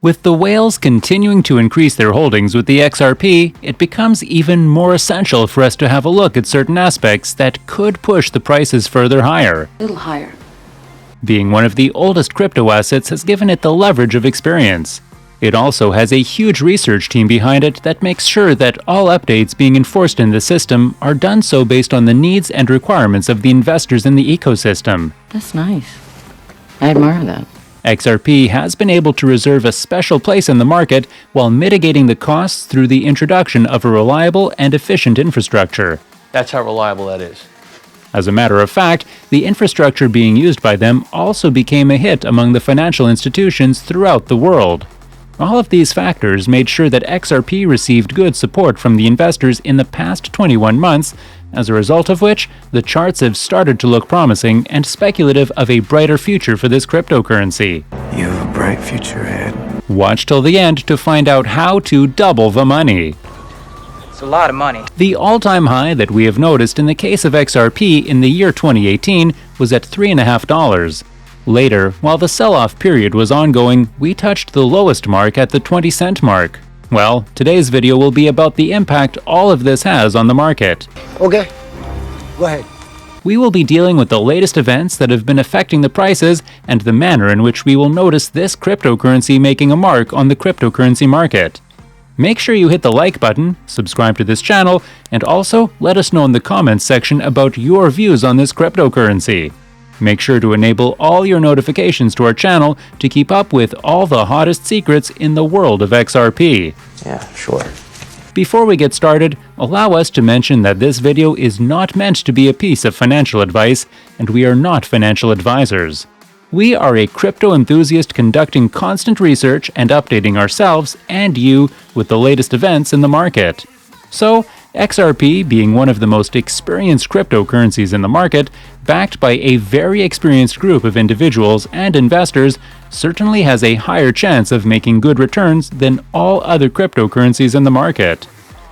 With the whales continuing to increase their holdings with the XRP, it becomes even more essential for us to have a look at certain aspects that could push the prices further higher. A little higher. Being one of the oldest crypto assets has given it the leverage of experience. It also has a huge research team behind it that makes sure that all updates being enforced in the system are done so based on the needs and requirements of the investors in the ecosystem. That's nice. I admire that. XRP has been able to reserve a special place in the market while mitigating the costs through the introduction of a reliable and efficient infrastructure. That's how reliable that is. As a matter of fact, the infrastructure being used by them also became a hit among the financial institutions throughout the world. All of these factors made sure that XRP received good support from the investors in the past 21 months, as a result of which, the charts have started to look promising and speculative of a brighter future for this cryptocurrency. You have a bright future ahead. Watch till the end to find out how to double the money. It's a lot of money. The all-time high that we have noticed in the case of XRP in the year 2018 was at $3.50. Later, while the sell-off period was ongoing, we touched the lowest mark at the 20-cent mark. Well, today's video will be about the impact all of this has on the market. Okay, go ahead. We will be dealing with the latest events that have been affecting the prices and the manner in which we will notice this cryptocurrency making a mark on the cryptocurrency market. Make sure you hit the like button, subscribe to this channel, and also let us know in the comments section about your views on this cryptocurrency. Make sure to enable all your notifications to our channel to keep up with all the hottest secrets in the world of XRP. Yeah, sure. Before we get started, allow us to mention that this video is not meant to be a piece of financial advice, and we are not financial advisors. We are a crypto enthusiast conducting constant research and updating ourselves and you with the latest events in the market. So, XRP, being one of the most experienced cryptocurrencies in the market, backed by a very experienced group of individuals and investors, certainly has a higher chance of making good returns than all other cryptocurrencies in the market.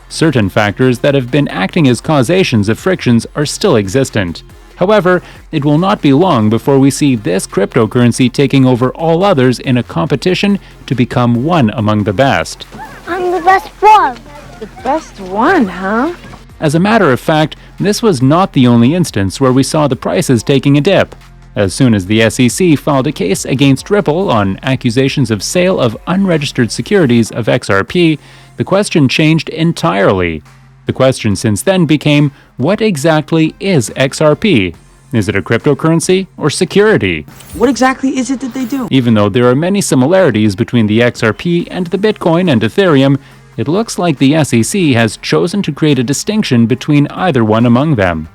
Certain factors that have been acting as causations of frictions are still existent. However, it will not be long before we see this cryptocurrency taking over all others in a competition to become one among the best. I'm the best one. The best one, huh? As a matter of fact, this was not the only instance where we saw the prices taking a dip. As soon as the SEC filed a case against Ripple on accusations of sale of unregistered securities of XRP, the question changed entirely. The question since then became, what exactly is XRP? Is it a cryptocurrency or security? What exactly is it that they do? Even though there are many similarities between the XRP and the Bitcoin and Ethereum, it looks like the SEC has chosen to create a distinction between either one among them.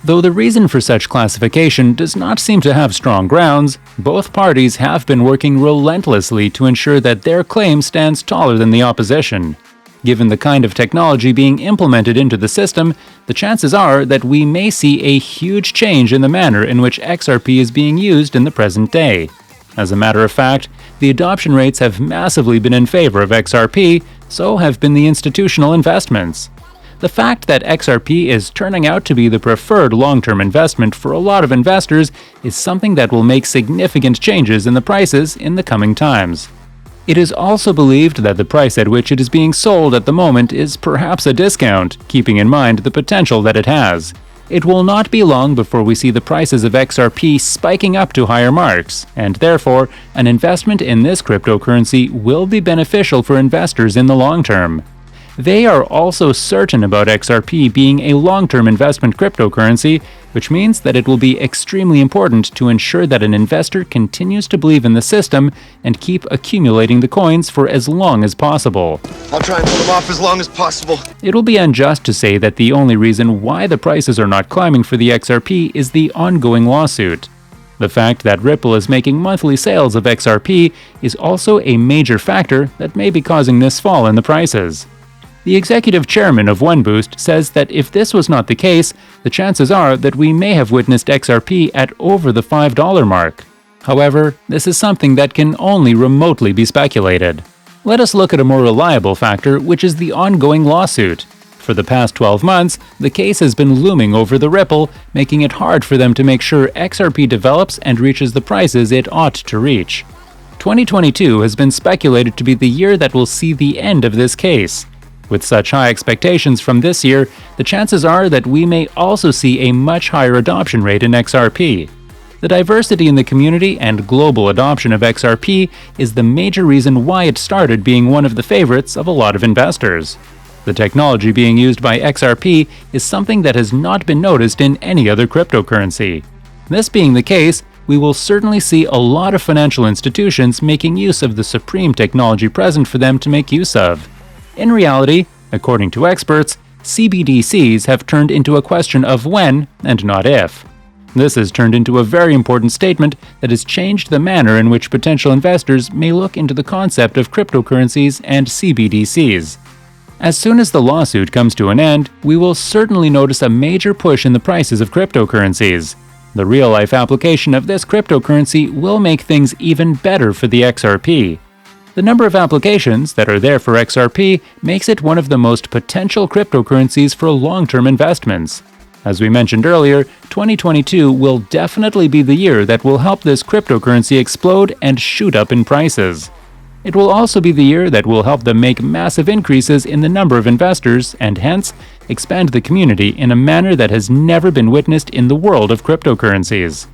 Though the reason for such classification does not seem to have strong grounds, both parties have been working relentlessly to ensure that their claim stands taller than the opposition. Given the kind of technology being implemented into the system, the chances are that we may see a huge change in the manner in which XRP is being used in the present day. As a matter of fact, the adoption rates have massively been in favor of XRP, so have been the institutional investments. The fact that XRP is turning out to be the preferred long-term investment for a lot of investors is something that will make significant changes in the prices in the coming times. It is also believed that the price at which it is being sold at the moment is perhaps a discount, keeping in mind the potential that it has. It will not be long before we see the prices of XRP spiking up to higher marks, and therefore, an investment in this cryptocurrency will be beneficial for investors in the long term. They are also certain about XRP being a long-term investment cryptocurrency, which means that it will be extremely important to ensure that an investor continues to believe in the system and keep accumulating the coins for as long as possible. I'll try and hold them off as long as possible. It will be unjust to say that the only reason why the prices are not climbing for the XRP is the ongoing lawsuit. The fact that Ripple is making monthly sales of XRP is also a major factor that may be causing this fall in the prices. The executive chairman of OneBoost says that if this was not the case, the chances are that we may have witnessed XRP at over the $5 mark. However, this is something that can only remotely be speculated. Let us look at a more reliable factor, which is the ongoing lawsuit. For the past 12 months, the case has been looming over the Ripple, making it hard for them to make sure XRP develops and reaches the prices it ought to reach. 2022 has been speculated to be the year that will see the end of this case. With such high expectations from this year, the chances are that we may also see a much higher adoption rate in XRP. The diversity in the community and global adoption of XRP is the major reason why it started being one of the favorites of a lot of investors. The technology being used by XRP is something that has not been noticed in any other cryptocurrency. This being the case, we will certainly see a lot of financial institutions making use of the supreme technology present for them to make use of. In reality, according to experts, CBDCs have turned into a question of when and not if. This has turned into a very important statement that has changed the manner in which potential investors may look into the concept of cryptocurrencies and CBDCs. As soon as the lawsuit comes to an end, we will certainly notice a major push in the prices of cryptocurrencies. The real-life application of this cryptocurrency will make things even better for the XRP. The number of applications that are there for XRP makes it one of the most potential cryptocurrencies for long-term investments. As we mentioned earlier, 2022 will definitely be the year that will help this cryptocurrency explode and shoot up in prices. It will also be the year that will help them make massive increases in the number of investors and hence expand the community in a manner that has never been witnessed in the world of cryptocurrencies.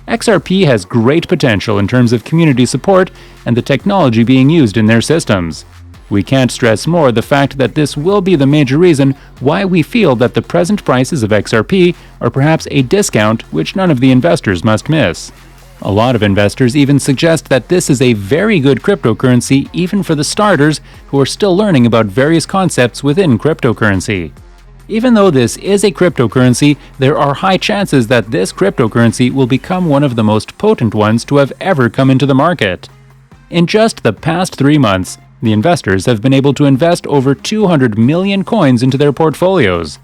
XRP has great potential in terms of community support and the technology being used in their systems. We can't stress more the fact that this will be the major reason why we feel that the present prices of XRP are perhaps a discount which none of the investors must miss. A lot of investors even suggest that this is a very good cryptocurrency even for the starters who are still learning about various concepts within cryptocurrency. Even though this is a cryptocurrency, there are high chances that this cryptocurrency will become one of the most potent ones to have ever come into the market. In just the past 3 months, the investors have been able to invest over 200 million coins into their portfolios.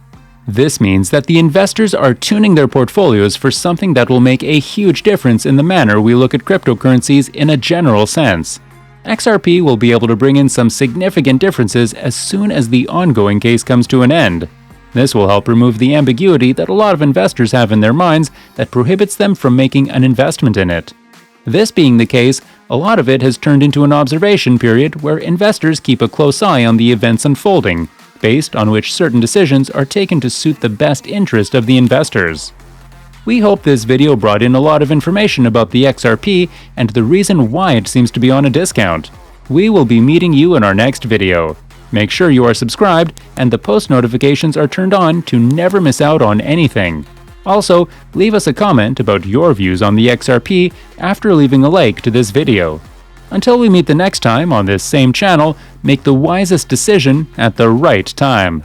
This means that the investors are tuning their portfolios for something that will make a huge difference in the manner we look at cryptocurrencies in a general sense. XRP will be able to bring in some significant differences as soon as the ongoing case comes to an end. This will help remove the ambiguity that a lot of investors have in their minds that prohibits them from making an investment in it. This being the case, a lot of it has turned into an observation period where investors keep a close eye on the events unfolding, based on which certain decisions are taken to suit the best interest of the investors. We hope this video brought in a lot of information about the XRP and the reason why it seems to be on a discount. We will be meeting you in our next video. Make sure you are subscribed and the post notifications are turned on to never miss out on anything. Also, leave us a comment about your views on the XRP after leaving a like to this video. Until we meet the next time on this same channel, make the wisest decision at the right time.